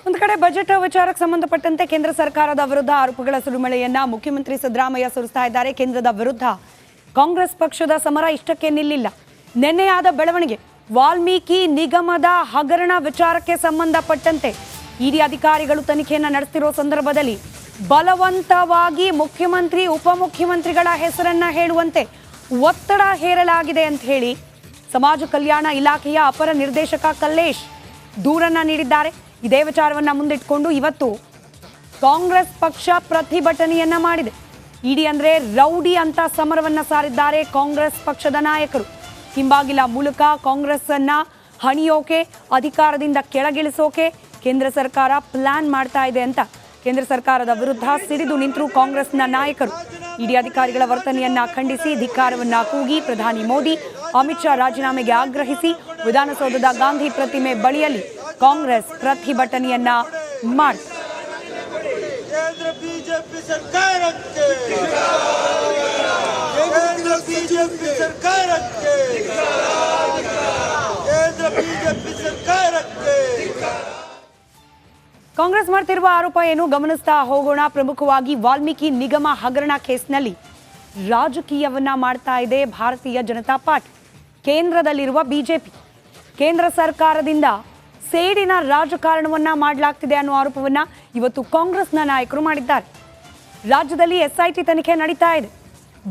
ಒಂದು ಕಡೆ ಬಜೆಟ್ ವಿಚಾರಕ್ಕೆ ಸಂಬಂಧಪಟ್ಟಂತೆ ಕೇಂದ್ರ ಸರ್ಕಾರದ ವಿರುದ್ಧ ಆರೋಪಗಳ ಸುರಿಮಳೆಯನ್ನ ಮುಖ್ಯಮಂತ್ರಿ ಸಿದ್ದರಾಮಯ್ಯ ಸುರಿಸ್ತಾ ಇದ್ದಾರೆ. ಕೇಂದ್ರದ ವಿರುದ್ಧ ಕಾಂಗ್ರೆಸ್ ಪಕ್ಷದ ಸಮರ ಇಷ್ಟಕ್ಕೆ ನಿಲ್ಲಿಲ್ಲ. ನಿನ್ನೆಯಾದ ಬೆಳವಣಿಗೆ ವಾಲ್ಮೀಕಿ ನಿಗಮದ ಹಗರಣ ವಿಚಾರಕ್ಕೆ ಸಂಬಂಧಪಟ್ಟಂತೆ ಇಡಿ ಅಧಿಕಾರಿಗಳು ತನಿಖೆಯನ್ನು ನಡೆಸುತ್ತಿರೋ ಸಂದರ್ಭದಲ್ಲಿ ಬಲವಂತವಾಗಿ ಮುಖ್ಯಮಂತ್ರಿ ಉಪಮುಖ್ಯಮಂತ್ರಿಗಳ ಹೆಸರನ್ನ ಹೇಳುವಂತೆ ಒತ್ತಡ ಹೇರಲಾಗಿದೆ ಅಂತ ಹೇಳಿ ಸಮಾಜ ಕಲ್ಯಾಣ ಇಲಾಖೆಯ ಅಪರ ನಿರ್ದೇಶಕ ಕಲ್ಲೇಶ್ ದೂರನ್ನ ನೀಡಿದ್ದಾರೆ. ಇದೇ ವಿಚಾರವನ್ನ ಮುಂದಿಟ್ಟುಕೊಂಡು ಇವತ್ತು ಕಾಂಗ್ರೆಸ್ ಪಕ್ಷ ಪ್ರತಿಭಟನೆಯನ್ನ ಮಾಡಿದೆ. ಇಡಿ ಅಂದ್ರೆ ರೌಡಿ ಅಂತ ಸಮರವನ್ನ ಸಾರಿದ್ದಾರೆ ಕಾಂಗ್ರೆಸ್ ಪಕ್ಷದ ನಾಯಕರು. ಹಿಂಬಾಗಿಲ ಮೂಲಕ ಕಾಂಗ್ರೆಸ್ ಅನ್ನ ಹಣಿಯೋಕೆ, ಅಧಿಕಾರದಿಂದ ಕೆಳಗಿಳಿಸೋಕೆ ಕೇಂದ್ರ ಸರ್ಕಾರ ಪ್ಲಾನ್ ಮಾಡ್ತಾ ಇದೆ ಅಂತ ಕೇಂದ್ರ ಸರ್ಕಾರದ ವಿರುದ್ಧ ಸಿಡಿದು ನಿಂತರು ಕಾಂಗ್ರೆಸ್ನ ನಾಯಕರು. ಇಡಿ ಅಧಿಕಾರಿಗಳ ವರ್ತನೆಯನ್ನ ಖಂಡಿಸಿ ಧಿಕ್ಕಾರವನ್ನ ಕೂಗಿ ಪ್ರಧಾನಿ ಮೋದಿ, ಅಮಿತ್ ಶಾ ರಾಜೀನಾಮೆಗೆ ಆಗ್ರಹಿಸಿ ವಿಧಾನಸೌಧದ ಗಾಂಧಿ ಪ್ರತಿಮೆ ಬಳಿಯಲ್ಲಿ ಕಾಂಗ್ರೆಸ್ ಪ್ರತಿಭಟನೆಯನ್ನ ಮಾಡಿತು. ಕಾಂಗ್ರೆಸ್ ಮಾಡ್ತಿರುವ ಆರೋಪ ಏನು ಗಮನಿಸ್ತಾ ಹೋಗೋಣ. ಪ್ರಮುಖವಾಗಿ ವಾಲ್ಮೀಕಿ ನಿಗಮ ಹಗರಣ ಕೇಸ್ನಲ್ಲಿ ರಾಜಕೀಯವನ್ನ ಮಾಡ್ತಾ ಇದೆ ಭಾರತೀಯ ಜನತಾ ಪಾರ್ಟಿ. ಕೇಂದ್ರದಲ್ಲಿರುವ ಬಿಜೆಪಿ ಕೇಂದ್ರ ಸರ್ಕಾರದಿಂದ ಸೇಡಿನ ರಾಜಕಾರಣವನ್ನ ಮಾಡಲಾಗ್ತಿದೆ ಅನ್ನೋ ಆರೋಪವನ್ನ ಇವತ್ತು ಕಾಂಗ್ರೆಸ್ನ ನಾಯಕರು ಮಾಡಿದ್ದಾರೆ. ರಾಜ್ಯದಲ್ಲಿ ಎಸ್ಐಟಿ ತನಿಖೆ ನಡೀತಾ ಇದೆ.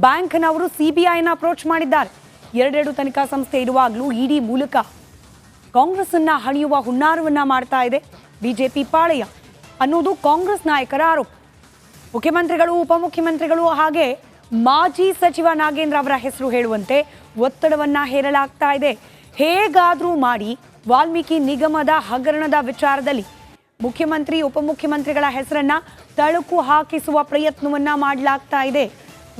ಬ್ಯಾಂಕ್ನವರು ಸಿಬಿಐನ ಅಪ್ರೋಚ್ ಮಾಡಿದ್ದಾರೆ. ಎರಡೆರಡು ತನಿಖಾ ಸಂಸ್ಥೆ ಇರುವಾಗಲೂ ಇಡಿ ಮೂಲಕ ಕಾಂಗ್ರೆಸ್ ಅನ್ನ ಹಣಿಯುವ ಹುನ್ನಾರವನ್ನ ಮಾಡ್ತಾ ಇದೆ ಬಿಜೆಪಿ ಪಾಳೆಯ ಅನ್ನೋದು ಕಾಂಗ್ರೆಸ್ ನಾಯಕರ ಆರೋಪ. ಮುಖ್ಯಮಂತ್ರಿಗಳು, ಉಪಮುಖ್ಯಮಂತ್ರಿಗಳು ಹಾಗೆ ಮಾಜಿ ಸಚಿವ ನಾಗೇಂದ್ರ ಅವರ ಹೆಸರು ಹೇಳುವಂತೆ ಒತ್ತಡವನ್ನ ಹೇರಲಾಗ್ತಾ ಇದೆ. ಹೇಗಾದ್ರೂ ಮಾಡಿ ವಾಲ್ಮೀಕಿ ನಿಗಮದ ಹಗರಣದ ವಿಚಾರದಲ್ಲಿ ಮುಖ್ಯಮಂತ್ರಿ, ಉಪಮುಖ್ಯಮಂತ್ರಿಗಳ ಹೆಸರನ್ನ ತಳುಕು ಹಾಕಿಸುವ ಪ್ರಯತ್ನವನ್ನ ಮಾಡಲಾಗ್ತಾ ಇದೆ.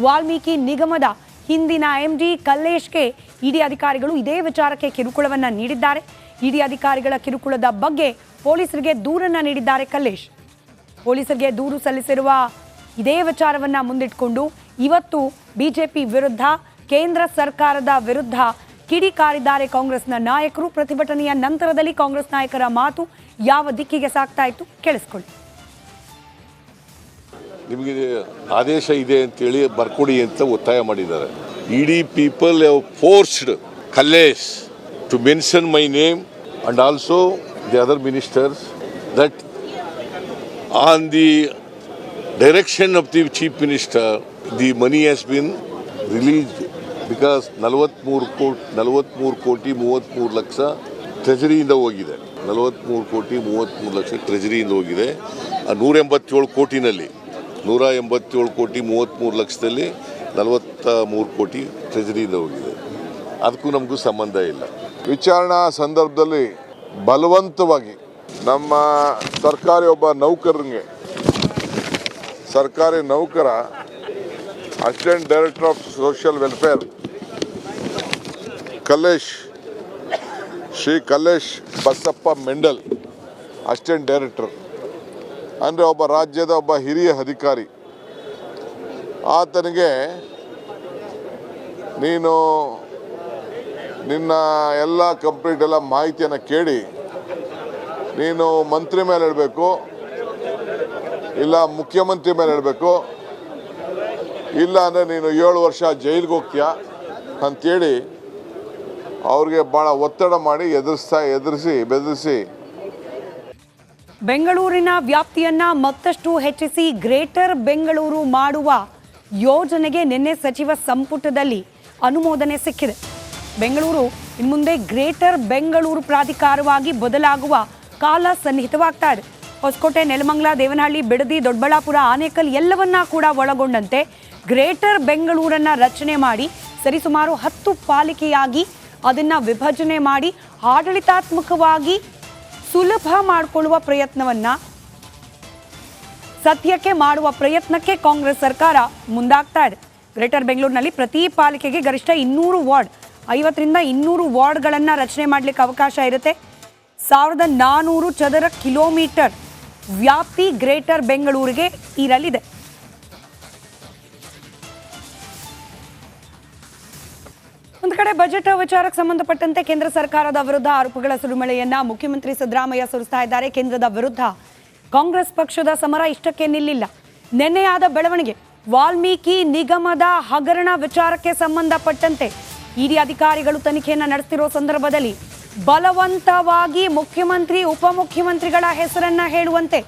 ವಾಲ್ಮೀಕಿ ನಿಗಮದ ಹಿಂದಿನ ಎಂಡಿ ಕಲ್ಲೇಶ್ಗೆ ಇಡಿ ಅಧಿಕಾರಿಗಳು ಇದೇ ವಿಚಾರಕ್ಕೆ ಕಿರುಕುಳವನ್ನ ನೀಡಿದ್ದಾರೆ. ಇಡಿ ಅಧಿಕಾರಿಗಳ ಕಿರುಕುಳದ ಬಗ್ಗೆ ಪೊಲೀಸರಿಗೆ ದೂರನ್ನ ನೀಡಿದ್ದಾರೆ ಕಲ್ಲೇಶ್. ಪೊಲೀಸರಿಗೆ ದೂರು ಸಲ್ಲಿಸಿರುವ ಇದೇ ವಿಚಾರವನ್ನ ಮುಂದಿಟ್ಕೊಂಡು ಇವತ್ತು ಬಿಜೆಪಿ ವಿರುದ್ಧ, ಕೇಂದ್ರ ಸರ್ಕಾರದ ವಿರುದ್ಧ ಕಿಡಿಕಾರಿದ್ದಾರೆ ಕಾಂಗ್ರೆಸ್ನ ನಾಯಕರು. ಪ್ರತಿಭಟನೆಯ ನಂತರದಲ್ಲಿ ಕಾಂಗ್ರೆಸ್ ನಾಯಕರ ಮಾತು ಯಾವ ದಿಕ್ಕಿಗೆ ಸಾಗ್ತಾ ಇತ್ತು ಕೇಳಿಸ್ಕೊಳ್ಳಿ. ನಿಮಗೆ ಆದೇಶ ಇದೆ ಅಂತೇಳಿ ಬರ್ಕೊಡಿ ಅಂತ ಒತ್ತಾಯ ಮಾಡಿದ್ದಾರೆ. ED people have forced Kallesh to mention my name and also the other ministers that on the direction of the chief minister the money has been released because 43 ಕೋಟಿ 33 ಲಕ್ಷ ಟ್ರೆಜರಿಯಿಂದ ಹೋಗಿದೆ. 43 ಕೋಟಿ 33 ಲಕ್ಷ ಟ್ರೆಜರಿಯಿಂದ ಹೋಗಿದೆ. 187 ಕೋಟಿನಲ್ಲಿ 187 ಕೋಟಿ 33 ಲಕ್ಷದಲ್ಲಿ 43 ಕೋಟಿ ಟ್ರೆಜರಿಯಿಂದ ಹೋಗಿದೆ. ಅದಕ್ಕೂ ನಮಗೂ ಸಂಬಂಧ ಇಲ್ಲ. ವಿಚಾರಣಾ ಸಂದರ್ಭದಲ್ಲಿ ಬಲವಂತವಾಗಿ ನಮ್ಮ ಸರ್ಕಾರಿ ನೌಕರ assistant director of social welfare Shri Kallesh Basappa Mendel, assistant director ಅಂದರೆ ಒಬ್ಬ ರಾಜ್ಯದ ಒಬ್ಬ ಹಿರಿಯ ಅಧಿಕಾರಿ. ಆತನಿಗೆ ನೀನು ನಿನ್ನ ಎಲ್ಲ ಕಂಪ್ಲೀಟ್ ಎಲ್ಲ ಮಾಹಿತಿಯನ್ನು ಕೇಳಿ ನೀನು ಮಂತ್ರಿ ಮೇಲೆ ಹೇಳಬೇಕು, ಇಲ್ಲ ಮುಖ್ಯಮಂತ್ರಿ ಮೇಲೆ ಹೇಳಬೇಕು, ಇಲ್ಲ ಅಂದರೆ ನೀನು 7 ವರ್ಷ ಜೈಲಿಗೆ ಹೋಗ್ತೀಯ ಅಂಥೇಳಿ ಅವ್ರಿಗೆ ಭಾಳ ಒತ್ತಡ ಮಾಡಿ ಬೆದರಿಸಿ ಬೆಂಗಳೂರಿನ ವ್ಯಾಪ್ತಿಯನ್ನ ಮತ್ತಷ್ಟು ಹೆಚ್ಚಿಸಿ ಗ್ರೇಟರ್ ಬೆಂಗಳೂರು ಮಾಡುವ ಯೋಜನೆಗೆ ನಿನ್ನೆ ಸಚಿವ ಸಂಪುಟದಲ್ಲಿ ಅನುಮೋದನೆ ಸಿಕ್ಕಿದೆ. ಬೆಂಗಳೂರು ಇನ್ಮುಂದೆ ಗ್ರೇಟರ್ ಬೆಂಗಳೂರು ಪ್ರಾಧಿಕಾರವಾಗಿ ಬದಲಾಗುವ ಕಾಲ ಸನ್ನಿಹಿತವಾಗ್ತಾ ಇದೆ. ಹೊಸಕೋಟೆ, ನೆಲಮಂಗಲ, ದೇವನಹಳ್ಳಿ, ಬಿಡದಿ, ದೊಡ್ಡಬಳ್ಳಾಪುರ, ಆನೇಕಲ್ ಎಲ್ಲವನ್ನ ಕೂಡ ಒಳಗೊಂಡಂತೆ ಗ್ರೇಟರ್ ಬೆಂಗಳೂರನ್ನ ರಚನೆ ಮಾಡಿ ಸರಿಸುಮಾರು 10 ಪಾಲಿಕೆಯಾಗಿ ಅದನ್ನ ವಿಭಜನೆ ಮಾಡಿ ಆಡಳಿತಾತ್ಮಕವಾಗಿ ಸುಲಭ ಮಾಡಿಕೊಳ್ಳುವ ಪ್ರಯತ್ನವನ್ನ ಸದ್ಯಕ್ಕೆ ಮಾಡುವ ಪ್ರಯತ್ನಕ್ಕೆ ಕಾಂಗ್ರೆಸ್ ಸರ್ಕಾರ ಮುಂದಾಗ್ತಾ ಇದೆ. ಗ್ರೇಟರ್ ಬೆಂಗಳೂರಿನಲ್ಲಿ ಪ್ರತಿ ಪಾಲಿಕೆಗೆ ಗರಿಷ್ಠ 200 ವಾರ್ಡ್, 50ರಿಂದ 200 ವಾರ್ಡ್ಗಳನ್ನು ರಚನೆ ಮಾಡಲಿಕ್ಕೆ ಅವಕಾಶ ಇರುತ್ತೆ. 1400 ಚದರ ಕಿಲೋಮೀಟರ್ ವ್ಯಾಪ್ತಿ ಗ್ರೇಟರ್ ಬೆಂಗಳೂರಿಗೆ ಇರಲಿದೆ. ಒಂದು ಕಡೆ ಬಜೆಟ್ ವಿಚಾರಕ್ಕೆ ಸಂಬಂಧಪಟ್ಟಂತೆ ಕೇಂದ್ರ ಸರ್ಕಾರದ ವಿರುದ್ಧ ಆರೋಪಗಳ ಸುರಿಮಳೆಯನ್ನ ಮುಖ್ಯಮಂತ್ರಿ ಸಿದ್ದರಾಮಯ್ಯ ಸುರಿಸ್ತಾ ಇದ್ದಾರೆ. ಕೇಂದ್ರದ ವಿರುದ್ಧ ಕಾಂಗ್ರೆಸ್ ಪಕ್ಷದ ಸಮರ ಇಷ್ಟಕ್ಕೆ ನಿಲ್ಲಿಲ್ಲ. ನಿನ್ನೆಯಾದ ಬೆಳವಣಿಗೆ ವಾಲ್ಮೀಕಿ ನಿಗಮದ ಹಗರಣ ವಿಚಾರಕ್ಕೆ ಸಂಬಂಧಪಟ್ಟಂತೆ ಇಡಿ ಅಧಿಕಾರಿಗಳು ತನಿಖೆಯನ್ನು ನಡೆಸುತ್ತಿರುವ ಸಂದರ್ಭದಲ್ಲಿ ಬಲವಂತವಾಗಿ ಮುಖ್ಯಮಂತ್ರಿ ಉಪಮುಖ್ಯಮಂತ್ರಿಗಳ ಹೆಸರನ್ನ ಹೇಳುವಂತೆ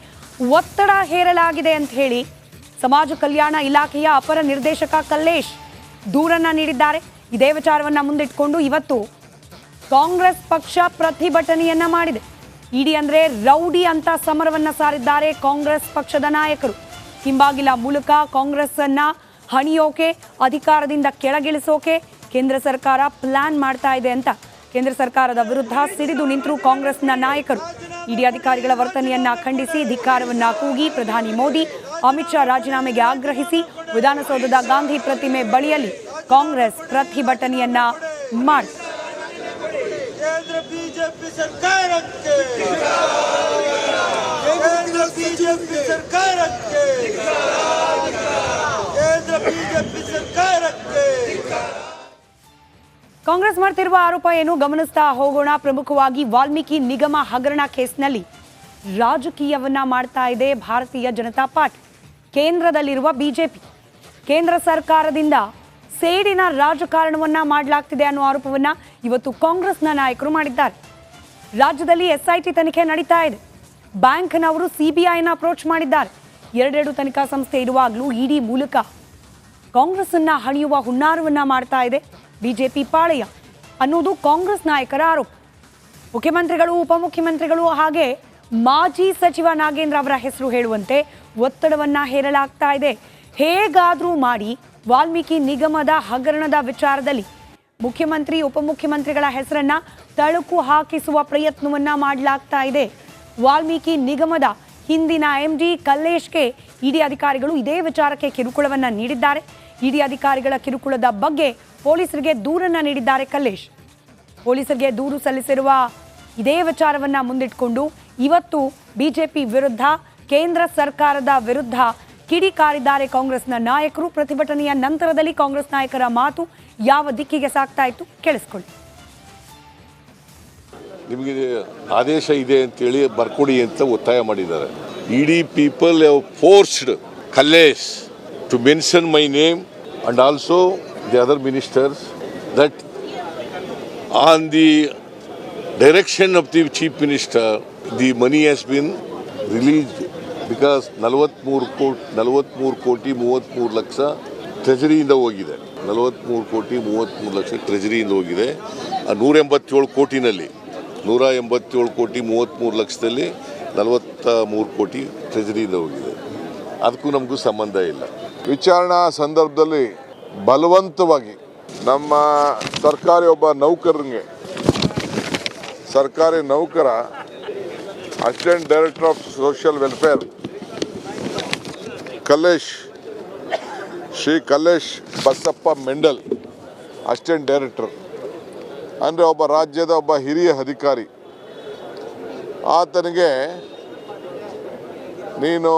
ಒತ್ತಡ ಹೇರಲಾಗಿದೆ ಅಂತ ಹೇಳಿ ಸಮಾಜ ಕಲ್ಯಾಣ ಇಲಾಖೆಯ ಅಪರ ನಿರ್ದೇಶಕ ಕಲ್ಲೇಶ್ ದೂರನ್ನ ನೀಡಿದ್ದಾರೆ. ಇದೇ ವಿಚಾರವನ್ನ ಮುಂದಿಟ್ಕೊಂಡು ಇವತ್ತು ಕಾಂಗ್ರೆಸ್ ಪಕ್ಷ ಪ್ರತಿಭಟನೆಯನ್ನ ಮಾಡಿದೆ. ಇಡಿ ಅಂದ್ರೆ ರೌಡಿ ಅಂತ ಸಮರವನ್ನ ಸಾರಿದ್ದಾರೆ ಕಾಂಗ್ರೆಸ್ ಪಕ್ಷದ ನಾಯಕರು. ಹಿಂಬಾಗಿಲ ಮೂಲಕ ಕಾಂಗ್ರೆಸ್ ಅನ್ನ ಹಣಿಯೋಕೆ, ಅಧಿಕಾರದಿಂದ ಕೆಳಗಿಳಿಸೋಕೆ ಕೇಂದ್ರ ಸರ್ಕಾರ ಪ್ಲಾನ್ ಮಾಡ್ತಾ ಇದೆ ಅಂತ ಕೇಂದ್ರ ಸರ್ಕಾರದ ವಿರುದ್ಧ ಸಿಡಿದು ನಿಂತರು ಕಾಂಗ್ರೆಸ್ನ ನಾಯಕರು. ಇಡಿ ಅಧಿಕಾರಿಗಳ ವರ್ತನೆಯನ್ನ ಖಂಡಿಸಿ ಧಿಕ್ಕಾರವನ್ನ ಕೂಗಿ ಪ್ರಧಾನಿ ಮೋದಿ, ಅಮಿತ್ ಶಾ ರಾಜೀನಾಮೆಗೆ ಆಗ್ರಹಿಸಿ ವಿಧಾನಸೌಧದ ಗಾಂಧಿ ಪ್ರತಿಮೆ ಬಳಿಯಲ್ಲಿ ಕಾಂಗ್ರೆಸ್ ಪ್ರತಿಭಟನೆಯನ್ನ ಮಾಡಿತು. ಕಾಂಗ್ರೆಸ್ ಮಾಡ್ತಿರುವ ಆರೋಪ ಏನು ಗಮನಿಸ್ತಾ ಹೋಗೋಣ. ಪ್ರಮುಖವಾಗಿ ವಾಲ್ಮೀಕಿ ನಿಗಮ ಹಗರಣ ಕೇಸ್ನಲ್ಲಿ ರಾಜಕೀಯವನ್ನ ಮಾಡ್ತಾ ಇದೆ ಭಾರತೀಯ ಜನತಾ ಪಾರ್ಟಿ, ಕೇಂದ್ರದಲ್ಲಿರುವ ಬಿಜೆಪಿ. ಕೇಂದ್ರ ಸರ್ಕಾರದಿಂದ ಸೇಡಿನ ರಾಜಕಾರಣವನ್ನ ಮಾಡಲಾಗ್ತಿದೆ ಅನ್ನೋ ಆರೋಪವನ್ನ ಇವತ್ತು ಕಾಂಗ್ರೆಸ್ನ ನಾಯಕರು ಮಾಡಿದ್ದಾರೆ. ರಾಜ್ಯದಲ್ಲಿ SIT ತನಿಖೆ ನಡೀತಾ ಇದೆ. ಬ್ಯಾಂಕ್ನವರು CBIನ ಅಪ್ರೋಚ್ ಮಾಡಿದ್ದಾರೆ. ಎರಡೆರಡು ತನಿಖಾ ಸಂಸ್ಥೆ ಇರುವಾಗಲೂ ಇಡಿ ಮೂಲಕ ಕಾಂಗ್ರೆಸ್ ಅನ್ನ ಹಣಿಯುವ ಹುನ್ನಾರವನ್ನ ಮಾಡ್ತಾ ಇದೆ ಬಿಜೆಪಿ ಪಾಳೆಯ ಅನ್ನೋದು ಕಾಂಗ್ರೆಸ್ ನಾಯಕರ ಆರೋಪ. ಮುಖ್ಯಮಂತ್ರಿಗಳು, ಉಪಮುಖ್ಯಮಂತ್ರಿಗಳು ಹಾಗೆ ಮಾಜಿ ಸಚಿವ ನಾಗೇಂದ್ರ ಅವರ ಹೆಸರು ಹೇಳುವಂತೆ ಒತ್ತಡವನ್ನ ಹೇರಲಾಗ್ತಾ ಇದೆ. ಹೇಗಾದ್ರೂ ಮಾಡಿ ವಾಲ್ಮೀಕಿ ನಿಗಮದ ಹಗರಣದ ವಿಚಾರದಲ್ಲಿ ಮುಖ್ಯಮಂತ್ರಿ, ಉಪಮುಖ್ಯಮಂತ್ರಿಗಳ ಹೆಸರನ್ನ ತಳುಕು ಹಾಕಿಸುವ ಪ್ರಯತ್ನವನ್ನ ಮಾಡಲಾಗ್ತಾ ಇದೆ. ವಾಲ್ಮೀಕಿ ನಿಗಮದ ಹಿಂದಿನ MD ಕಲ್ಲೇಶ್ಗೆ ಇಡಿ ಅಧಿಕಾರಿಗಳು ಇದೇ ವಿಚಾರಕ್ಕೆ ಕಿರುಕುಳವನ್ನ ನೀಡಿದ್ದಾರೆ. ಇಡಿ ಅಧಿಕಾರಿಗಳ ಕಿರುಕುಳದ ಬಗ್ಗೆ ಪೊಲೀಸರಿಗೆ ದೂರನ್ನ ನೀಡಿದ್ದಾರೆ ಕಲ್ಲೇಶ್. ಪೊಲೀಸರಿಗೆ ದೂರು ಸಲ್ಲಿಸಿರುವ ಇದೇ ವಿಚಾರವನ್ನ ಮುಂದಿಟ್ಕೊಂಡು ಇವತ್ತು ಬಿಜೆಪಿ ವಿರುದ್ಧ, ಕೇಂದ್ರ ಸರ್ಕಾರದ ವಿರುದ್ಧ ಕಿಡಿಕಾರಿದ್ದಾರೆ ಕಾಂಗ್ರೆಸ್ನ ನಾಯಕರು. ಪ್ರತಿಭಟನೆಯ ನಂತರದಲ್ಲಿ ಕಾಂಗ್ರೆಸ್ ನಾಯಕರ ಮಾತು ಯಾವ ದಿಕ್ಕಿಗೆ ಸಾಗ್ತಾ ಇತ್ತು ಕೇಳಿಸ್ಕೊಳ್ಳಿ. ನಿಮಗೆ ಆದೇಶ ಇದೆ ಅಂತೇಳಿ ಬರ್ಕೊಡಿ ಅಂತ ಒತ್ತಾಯ ಮಾಡಿದ್ದಾರೆ. ED people have forced Kallesh to mention my name and also the other ministers that on the direction of the chief minister the money has been released because 43 ಕೋಟಿ 33 ಲಕ್ಷ ಟ್ರೆಜರಿಯಿಂದ ಹೋಗಿದೆ. 43 ಕೋಟಿ 33 ಲಕ್ಷ ಟ್ರೆಜರಿಯಿಂದ ಹೋಗಿದೆ. 187 ಕೋಟಿನಲ್ಲಿ 187 ಕೋಟಿ 33 ಲಕ್ಷದಲ್ಲಿ 43 ಕೋಟಿ ಟ್ರೆಜರಿಯಿಂದ ಹೋಗಿದೆ. ಅದಕ್ಕೂ ನಮಗೂ ಸಂಬಂಧ ಇಲ್ಲ. ವಿಚಾರಣಾ ಸಂದರ್ಭದಲ್ಲಿ ಬಲವಂತವಾಗಿ ನಮ್ಮ ಸರ್ಕಾರಿ ಒಬ್ಬ ಸರ್ಕಾರಿ ನೌಕರ assistant director of social welfare Shri Kallesh Basappa Mendel, assistant director ಅಂದರೆ ಒಬ್ಬ ರಾಜ್ಯದ ಒಬ್ಬ ಹಿರಿಯ ಅಧಿಕಾರಿ. ಆತನಿಗೆ ನೀನು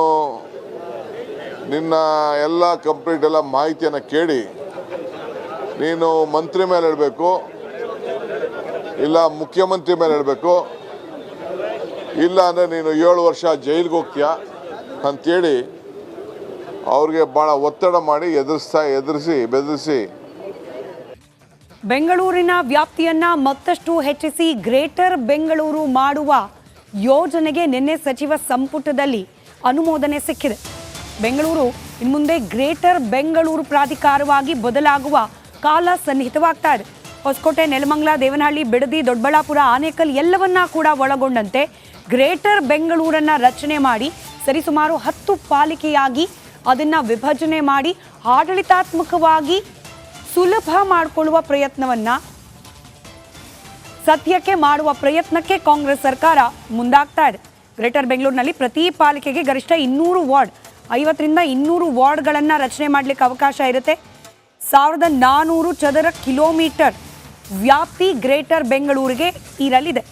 ನಿನ್ನ ಎಲ್ಲ ಕಂಪ್ಲೀಟ್ ಎಲ್ಲ ಮಾಹಿತಿಯನ್ನು ಕೇಳಿ ನೀನು ಮಂತ್ರಿ ಮೇಲೆ ಹೇಳಬೇಕು, ಇಲ್ಲ ಮುಖ್ಯಮಂತ್ರಿ ಮೇಲೆ ಹೇಳಬೇಕು, ಇಲ್ಲ ಅಂದರೆ ನೀನು 7 ವರ್ಷ ಜೈಲಿಗೆ ಹೋಗ್ತೀಯ ಅಂಥೇಳಿ ಅವ್ರಿಗೆ ಭಾಳ ಒತ್ತಡ ಮಾಡಿ ಬೆದರಿಸಿ ಬೆಂಗಳೂರಿನ ವ್ಯಾಪ್ತಿಯನ್ನ ಮತ್ತಷ್ಟು ಹೆಚ್ಚಿಸಿ ಗ್ರೇಟರ್ ಬೆಂಗಳೂರು ಮಾಡುವ ಯೋಜನೆಗೆ ನಿನ್ನೆ ಸಚಿವ ಸಂಪುಟದಲ್ಲಿ ಅನುಮೋದನೆ ಸಿಕ್ಕಿದೆ. ಬೆಂಗಳೂರು ಇನ್ಮುಂದೆ ಗ್ರೇಟರ್ ಬೆಂಗಳೂರು ಪ್ರಾಧಿಕಾರವಾಗಿ ಬದಲಾಗುವ ಕಾಲ ಸನ್ನಿಹಿತವಾಗ್ತಾ ಇದೆ. ಹೊಸಕೋಟೆ, ನೆಲಮಂಗಲ, ದೇವನಹಳ್ಳಿ, ಬಿಡದಿ, ದೊಡ್ಡಬಳ್ಳಾಪುರ, ಆನೇಕಲ್ ಎಲ್ಲವನ್ನ ಕೂಡ ಒಳಗೊಂಡಂತೆ ಗ್ರೇಟರ್ ಬೆಂಗಳೂರನ್ನ ರಚನೆ ಮಾಡಿ ಸರಿಸುಮಾರು 10 ಪಾಲಿಕೆಯಾಗಿ ಅದನ್ನ ವಿಭಜನೆ ಮಾಡಿ ಆಡಳಿತಾತ್ಮಕವಾಗಿ ಸುಲಭ ಮಾಡಿಕೊಳ್ಳುವ ಪ್ರಯತ್ನವನ್ನ ಸದ್ಯಕ್ಕೆ ಮಾಡುವ ಪ್ರಯತ್ನಕ್ಕೆ ಕಾಂಗ್ರೆಸ್ ಸರ್ಕಾರ ಮುಂದಾಗ್ತಾ ಇದೆ. ಗ್ರೇಟರ್ ಬೆಂಗಳೂರಿನಲ್ಲಿ ಪ್ರತಿ ಪಾಲಿಕೆಗೆ ಗರಿಷ್ಠ 200 ವಾರ್ಡ್, 50ರಿಂದ 200 ವಾರ್ಡ್ಗಳನ್ನು ರಚನೆ ಮಾಡಲಿಕ್ಕೆ ಅವಕಾಶ ಇರುತ್ತೆ. 1400 ಚದರ ಕಿಲೋಮೀಟರ್ ವ್ಯಾಪ್ತಿ ಗ್ರೇಟರ್ ಬೆಂಗಳೂರಿಗೆ ಇರಲಿದೆ.